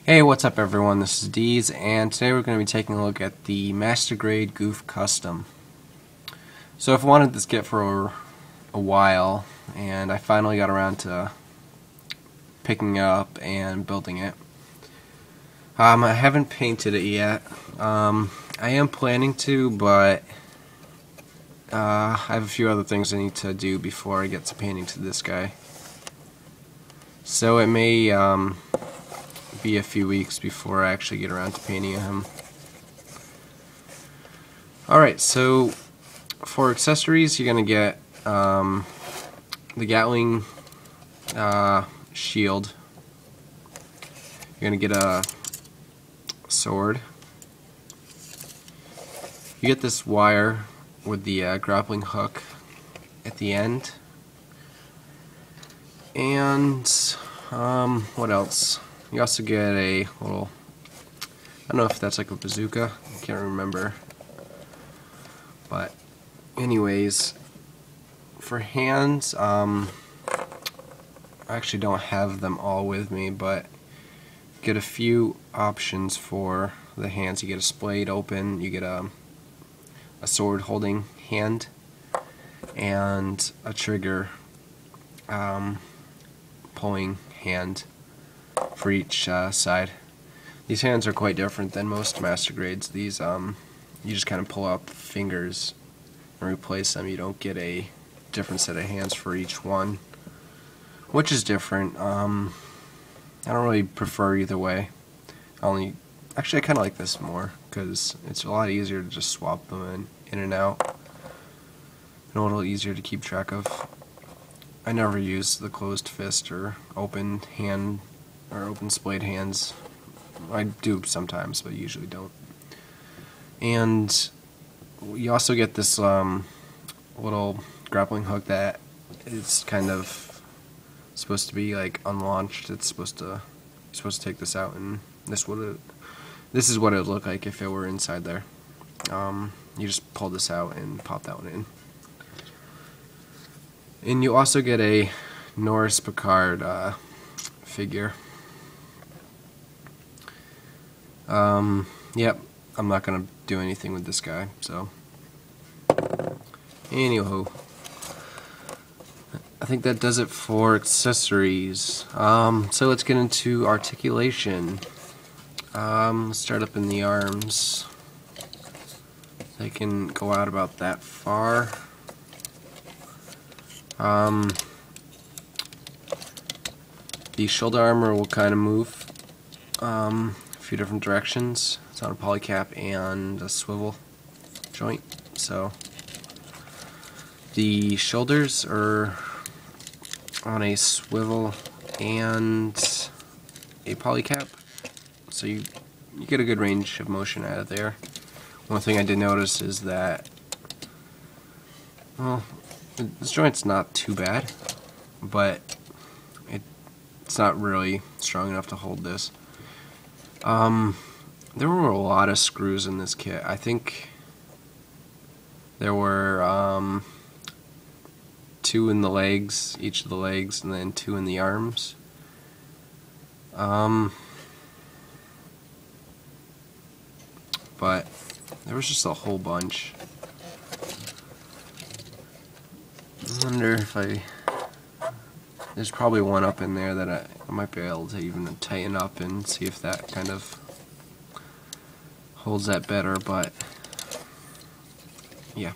Hey, what's up everyone? This is Deez, and today we're going to be taking a look at the Master Grade Gouf Custom. So I've wanted this kit for a while, and I finally got around to picking it up and building it. I haven't painted it yet. I am planning to, but I have a few other things I need to do before I get to painting to this guy. So it may be a few weeks before I actually get around to painting him. Alright, so for accessories you're going to get the Gatling shield. You're going to get a sword. You get this wire with the grappling hook at the end. And what else? You also get a little, I don't know if that's like a bazooka, I can't remember. But anyways, for hands, I actually don't have them all with me, but get a few options for the hands. You get a splayed open, you get a sword holding hand, and a trigger pulling hand for each side. These hands are quite different than most master grades. These you just kind of pull out the fingers and replace them. You don't get a different set of hands for each one, which is different. I don't really prefer either way. Actually, I kind of like this more because it's a lot easier to just swap them in and out, and a little easier to keep track of. I never use the closed fist or open hand or open splayed hands. I do sometimes, but usually don't. And you also get this little grappling hook that is kind of supposed to be like unlaunched. It's supposed to, you're supposed to take this out, and this is what it would look like if it were inside there. You just pull this out and pop that one in. And you also get a Norris Picard figure. Yep, I'm not gonna do anything with this guy, so anywho, I think that does it for accessories. So let's get into articulation. Let's start up in the arms. They can go out about that far. The shoulder armor will kind of move a few different directions. It's on a polycap and a swivel joint, so the shoulders are on a swivel and a polycap, so you get a good range of motion out of there. One thing I did notice is that, well, this joint's not too bad, but it's not really strong enough to hold this. There were a lot of screws in this kit. I think there were 2 in the legs, each of the legs, and then 2 in the arms. But there was just a whole bunch. I wonder if there's probably one up in there that I might be able to even tighten up and see if that kind of holds that better, but yeah.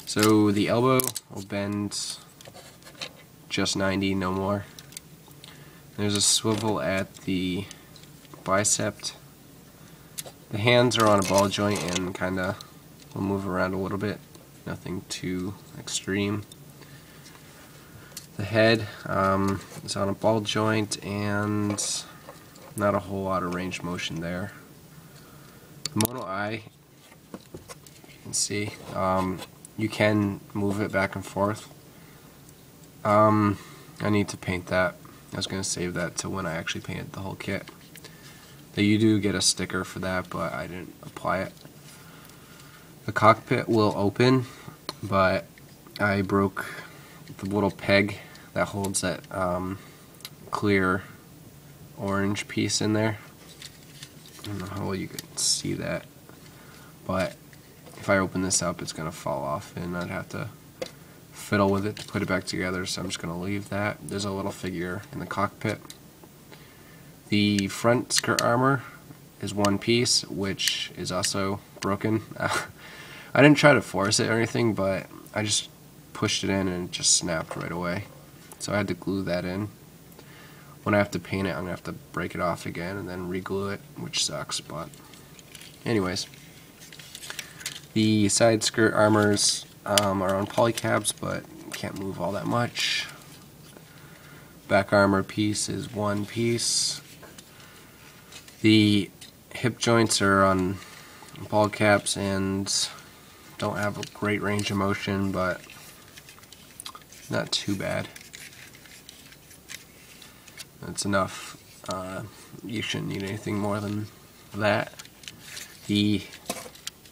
So the elbow will bend just 90, no more. There's a swivel at the bicep. The hands are on a ball joint and kind of will move around a little bit. Nothing too extreme. The head is on a ball joint and not a whole lot of range of motion there. The mono eye, you can see, you can move it back and forth. I need to paint that. I was going to save that to when I actually painted the whole kit. You do get a sticker for that, but I didn't apply it. The cockpit will open, but I broke the little peg that holds that clear orange piece in there. don't know how well you can see that, but if I open this up, it's going to fall off, and I'd have to fiddle with it to put it back together, so I'm just going to leave that. There's a little figure in the cockpit. The front skirt armor is one piece, which is also broken. I didn't try to force it or anything, but I just pushed it in and it just snapped right away. So I had to glue that in. When I have to paint it, I'm going to have to break it off again and then re-glue it, which sucks, but anyways. The side skirt armors are on polycabs, but can't move all that much. Back armor piece is one piece. The hip joints are on polycaps and don't have a great range of motion, but not too bad. That's enough. You shouldn't need anything more than that. The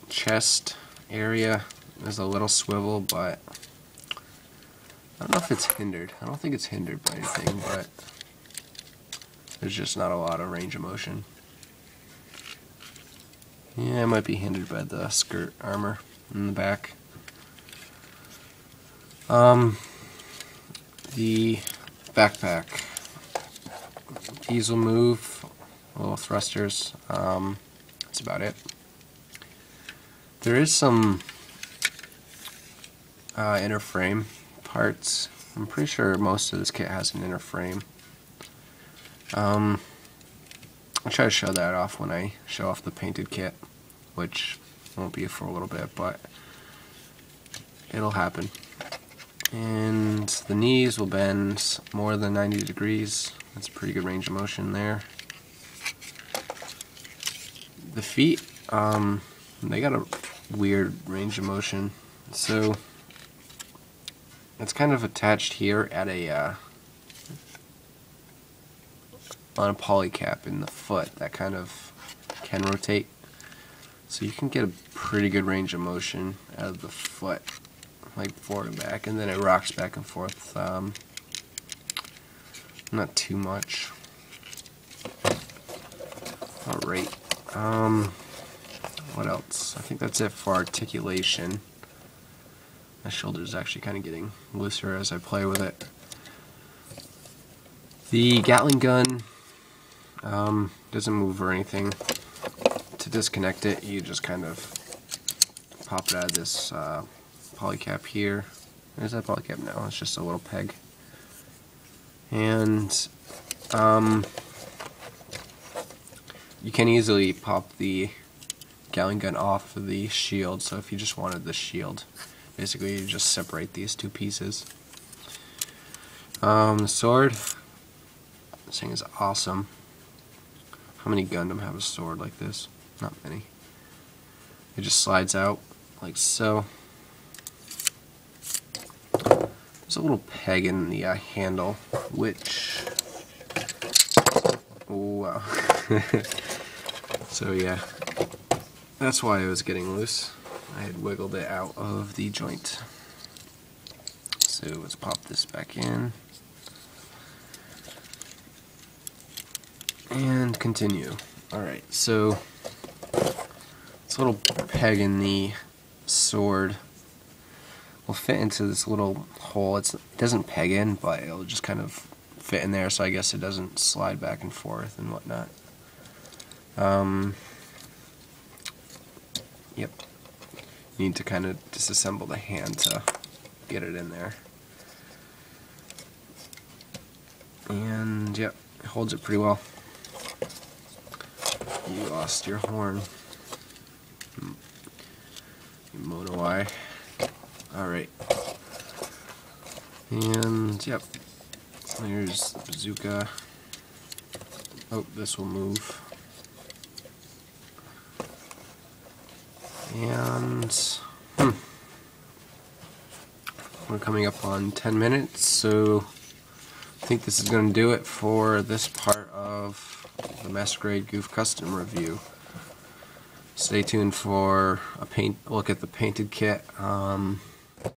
chest area is a little swivel, but I don't know if it's hindered. I don't think it's hindered by anything, but there's just not a lot of range of motion. Yeah, it might be hindered by the skirt armor in the back. The backpack. These will move, little thrusters. That's about it. There is some inner frame parts. I'm pretty sure most of this kit has an inner frame. I'll try to show that off when I show off the painted kit, which won't be for a little bit, but it'll happen. And the knees will bend more than 90 degrees. That's a pretty good range of motion there. The feet, they got a weird range of motion. So it's kind of attached here at a on a poly cap in the foot that kind of can rotate. So you can get a pretty good range of motion out of the foot, like forward and back, and then it rocks back and forth. Not too much. Alright. What else? I think that's it for articulation. My shoulder is actually kind of getting looser as I play with it. The Gatling gun doesn't move or anything. To disconnect it, you just kind of pop it out of this polycap here. There's that polycap now. It's just a little peg. And you can easily pop the Gatling gun off of the shield, so if you just wanted the shield, basically you just separate these two pieces. The sword, this thing is awesome. How many Gundam have a sword like this? Not many. It just slides out like so. There's a little peg in the handle, which, oh wow. So yeah, that's why it was getting loose. I had wiggled it out of the joint. So let's pop this back in and continue. Alright, so this little peg in the sword will fit into this little hole. It doesn't peg in, but it'll just kind of fit in there, so I guess it doesn't slide back and forth and whatnot. Yep. You need to kind of disassemble the hand to get it in there. And yep, it holds it pretty well. You lost your horn. Mono eye. Alright. And yep. There's the bazooka. Oh, this will move. And we're coming up on 10 minutes, so I think this is going to do it for this part of the MG Gouf Custom review. Stay tuned for a look at the painted kit.